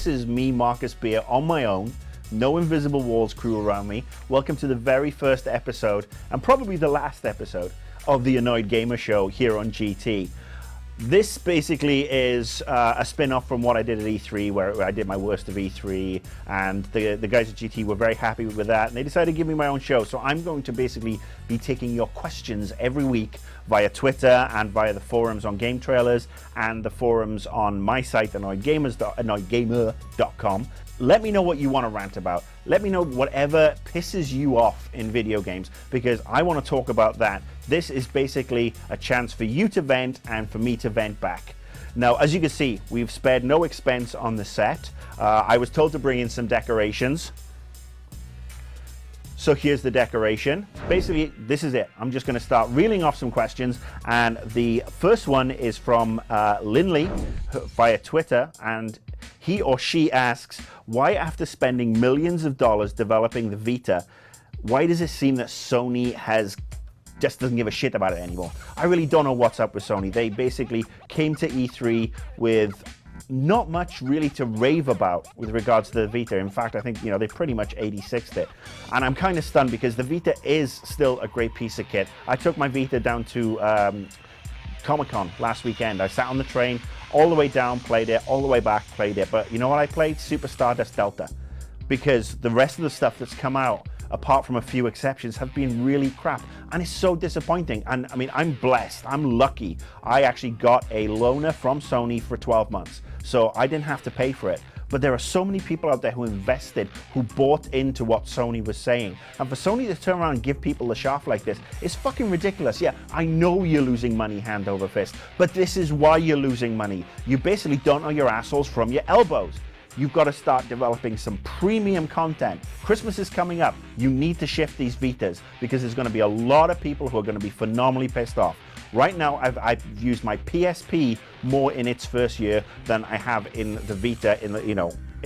This is me, Marcus Beer, on my own. No invisible walls crew around me. Welcome to the very first episode, and probably the last episode, of the Annoyed Gamer Show here on GT. This basically is a spin-off from what I did at E3, where I did my worst of E3, and the guys at GT were very happy with that, and they decided to give me my own show. So I'm going to basically be taking your questions every week via Twitter and via the forums on GameTrailers and the forums on my site, annoyedgamer.com. Let me know what you want to rant about. Let me know whatever pisses you off in video games, because I want to talk about that. This is basically a chance for you to vent and for me to vent back. Now, as you can see, we've spared no expense on the set. I was told to bring in some decorations. So here's the decoration. Basically, this is it. I'm just going to start reeling off some questions, and the first one is from Linley via Twitter, and he or she asks, why after spending millions of dollars developing the Vita, why does it seem that Sony just doesn't give a shit about it anymore? I really don't know what's up with Sony. They basically came to E3 with not much really to rave about with regards to the Vita. In fact, I think, they pretty much 86'd it. And I'm kind of stunned because the Vita is still a great piece of kit. I took my Vita down to Comic-Con last weekend. I sat on the train all the way down, played it, all the way back, played it. But you know what I played? Super Stardust Delta. Because the rest of the stuff that's come out, apart from a few exceptions, have been really crap. And it's so disappointing. And I mean, I'm blessed, I'm lucky. I actually got a loaner from Sony for 12 months. So I didn't have to pay for it. But there are so many people out there who invested, who bought into what Sony was saying. And for Sony to turn around and give people the shaft like this is fucking ridiculous. Yeah, I know you're losing money hand over fist, but this is why you're losing money. You basically don't know your assholes from your elbows. You've got to start developing some premium content. Christmas is coming up. You need to shift these Vitas, because there's going to be a lot of people who are going to be phenomenally pissed off. Right now, I've used my PSP more in its first year than I have in the Vita in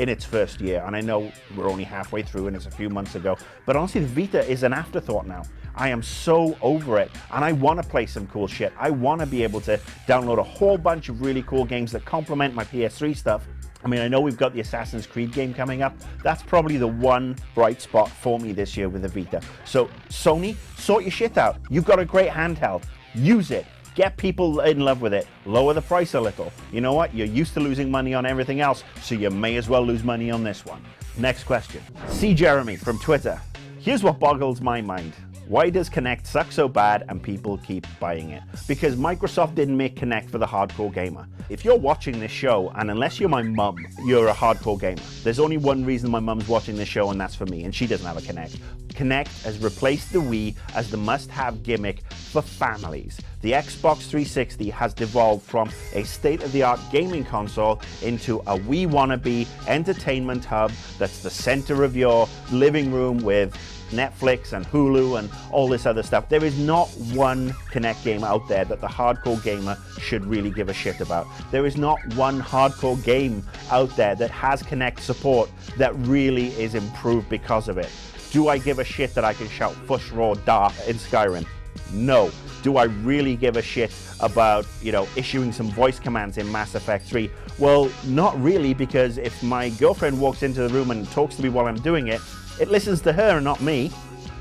its first year. And I know we're only halfway through and it's a few months ago, but honestly, the Vita is an afterthought now. I am so over it, and I want to play some cool shit. I want to be able to download a whole bunch of really cool games that complement my PS3 stuff. I mean, I know we've got the Assassin's Creed game coming up. That's probably the one bright spot for me this year with the Vita. So Sony, sort your shit out. You've got a great handheld. Use it. Get people in love with it. Lower the price a little. You know what? You're used to losing money on everything else, so you may as well lose money on this one. Next question. C. Jeremy from Twitter. Here's what boggles my mind. Why does Kinect suck so bad and people keep buying it? Because Microsoft didn't make Kinect for the hardcore gamer. If you're watching this show, and unless you're my mum, you're a hardcore gamer. There's only one reason my mum's watching this show, and that's for me, and she doesn't have a Kinect. Kinect has replaced the Wii as the must-have gimmick for families. The Xbox 360 has devolved from a state-of-the-art gaming console into a Wii wannabe entertainment hub that's the center of your living room with Netflix and Hulu and all this other stuff. There is not one Kinect game out there that the hardcore gamer should really give a shit about. There is not one hardcore game out there that has Kinect support that really is improved because of it. Do I give a shit that I can shout Fush Raw Da in Skyrim? No. Do I really give a shit about, issuing some voice commands in Mass Effect 3? Well, not really, because if my girlfriend walks into the room and talks to me while I'm doing it, it listens to her and not me,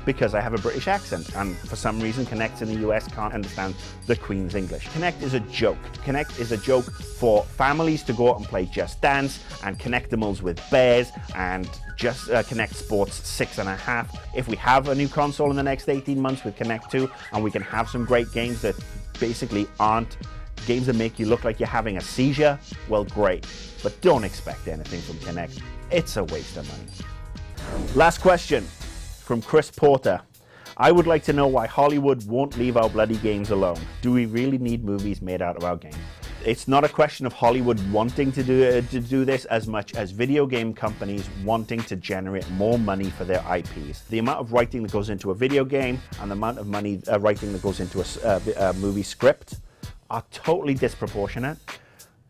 because I have a British accent, and for some reason Kinect in the US can't understand the Queen's English. Kinect is a joke. Kinect is a joke for families to go out and play Just Dance and Kinectimals with bears and just Kinect Sports 6.5. If we have a new console in the next 18 months with Kinect 2, and we can have some great games that basically aren't games that make you look like you're having a seizure, well, great. But don't expect anything from Kinect. It's a waste of money. Last question from Chris Porter. I would like to know why Hollywood won't leave our bloody games alone. Do we really need movies made out of our games? It's not a question of Hollywood wanting to do this as much as video game companies wanting to generate more money for their IPs. The amount of writing that goes into a video game and the amount of money writing that goes into a movie script are totally disproportionate.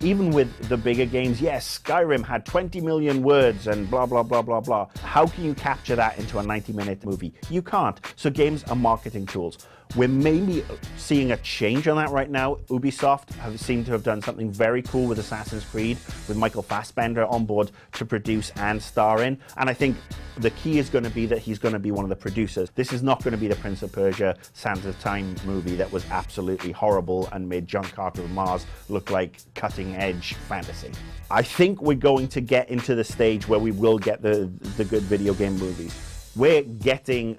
Even with the bigger games, yes, Skyrim had 20 million words and blah, blah, blah, blah, blah. How can you capture that into a 90-minute movie? You can't. So games are marketing tools. We're maybe seeing a change on that right now. Ubisoft seemed to have done something very cool with Assassin's Creed, with Michael Fassbender on board to produce and star in. And I think the key is going to be that he's going to be one of the producers. This is not going to be the Prince of Persia, Sands of Time movie that was absolutely horrible and made John Carter of Mars look like cutting-edge fantasy. I think we're going to get into the stage where we will get the good video game movies. We're getting,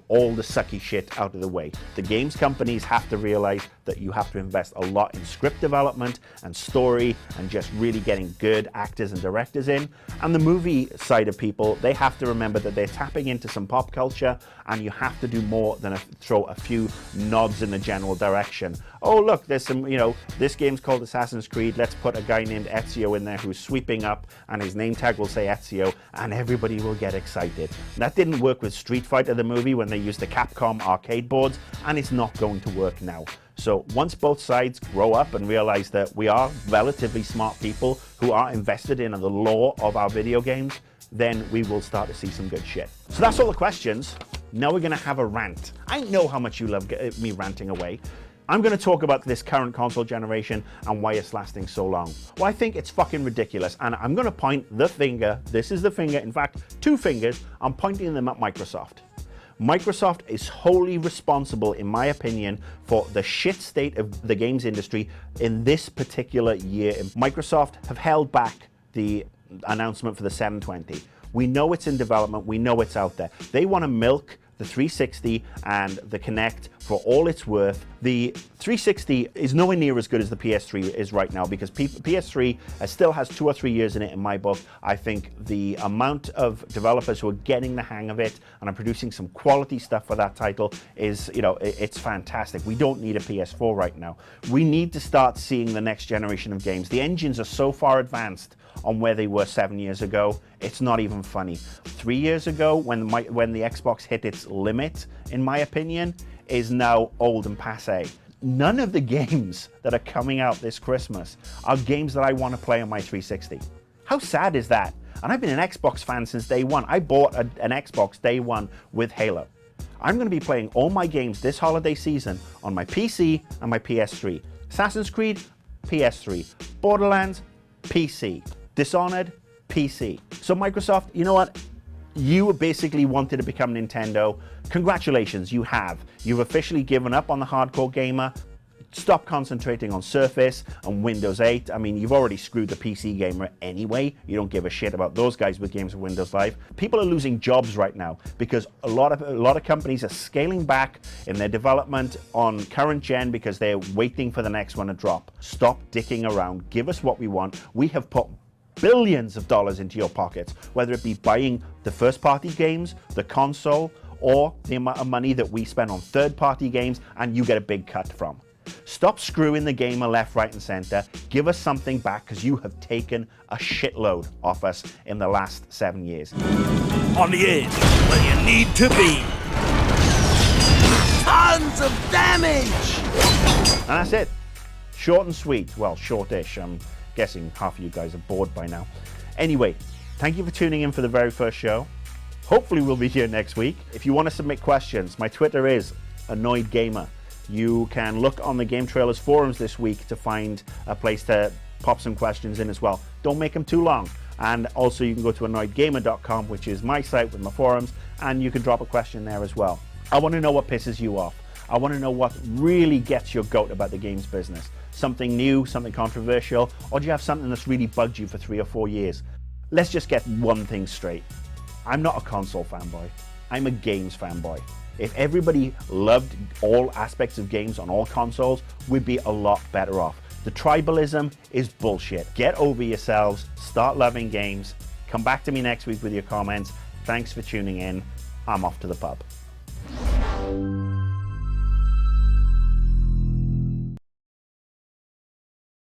all the sucky shit out of the way. The games companies have to realize that you have to invest a lot in script development and story and just really getting good actors and directors in. And the movie side of people, they have to remember that they're tapping into some pop culture, and you have to do more than throw a few nods in the general direction. Oh, look, there's some, this game's called Assassin's Creed. Let's put a guy named Ezio in there who's sweeping up, and his name tag will say Ezio, and everybody will get excited. That didn't work with Street Fighter, the movie, when they used the Capcom arcade boards, and it's not going to work now. So once both sides grow up and realize that we are relatively smart people who are invested in the lore of our video games, then we will start to see some good shit. So that's all the questions. Now we're going to have a rant. I know how much you love me ranting away. I'm going to talk about this current console generation and why it's lasting so long. Well, I think it's fucking ridiculous, and I'm going to point the finger, this is the finger, in fact, two fingers, I'm pointing them at Microsoft. Microsoft is wholly responsible, in my opinion, for the shit state of the games industry in this particular year. Microsoft have held back the announcement for the 720. We know it's in development, we know it's out there. They want to milk the 360 and the Kinect for all it's worth. The 360 is nowhere near as good as the PS3 is right now, because PS3 still has 2 or 3 years in it in my book. I think the amount of developers who are getting the hang of it and are producing some quality stuff for that title is, it's fantastic. We don't need a PS4 right now. We need to start seeing the next generation of games. The engines are so far advanced on where they were 7 years ago, it's not even funny. 3 years ago, when the Xbox hit its limit, in my opinion, is now old and passé. None of the games that are coming out this Christmas are games that I want to play on my 360. How sad is that? And I've been an Xbox fan since day one. I bought an Xbox day one with Halo. I'm going to be playing all my games this holiday season on my PC and my PS3. Assassin's Creed, PS3. Borderlands, PC. Dishonored, PC. So Microsoft, you know what? You basically wanted to become Nintendo. Congratulations, you have. You've officially given up on the hardcore gamer. Stop concentrating on Surface and Windows 8. I mean, you've already screwed the PC gamer anyway. You don't give a shit about those guys with games with Windows Live. People are losing jobs right now because a lot of companies are scaling back in their development on current gen because they're waiting for the next one to drop. Stop dicking around. Give us what we want. We have put billions of dollars into your pockets, whether it be buying the first-party games, the console, or the amount of money that we spend on third-party games and you get a big cut from. Stop screwing the gamer left, right, and center. Give us something back, because you have taken a shitload off us in the last 7 years. On the edge, where you need to be. Tons of damage! And that's it. Short and sweet. Well, shortish. I'm guessing half of you guys are bored by now. Anyway, thank you for tuning in for the very first show. Hopefully we'll be here next week. If you want to submit questions, my Twitter is AnnoyedGamer. You can look on the GameTrailers forums this week to find a place to pop some questions in as well. Don't make them too long. And also you can go to annoyedgamer.com, which is my site with my forums, and you can drop a question there as well. I want to know what pisses you off. I want to know what really gets your goat about the games business. Something new, something controversial, or do you have something that's really bugged you for 3 or 4 years? Let's just get one thing straight. I'm not a console fanboy. I'm a games fanboy. If everybody loved all aspects of games on all consoles, we'd be a lot better off. The tribalism is bullshit. Get over yourselves, start loving games. Come back to me next week with your comments. Thanks for tuning in. I'm off to the pub.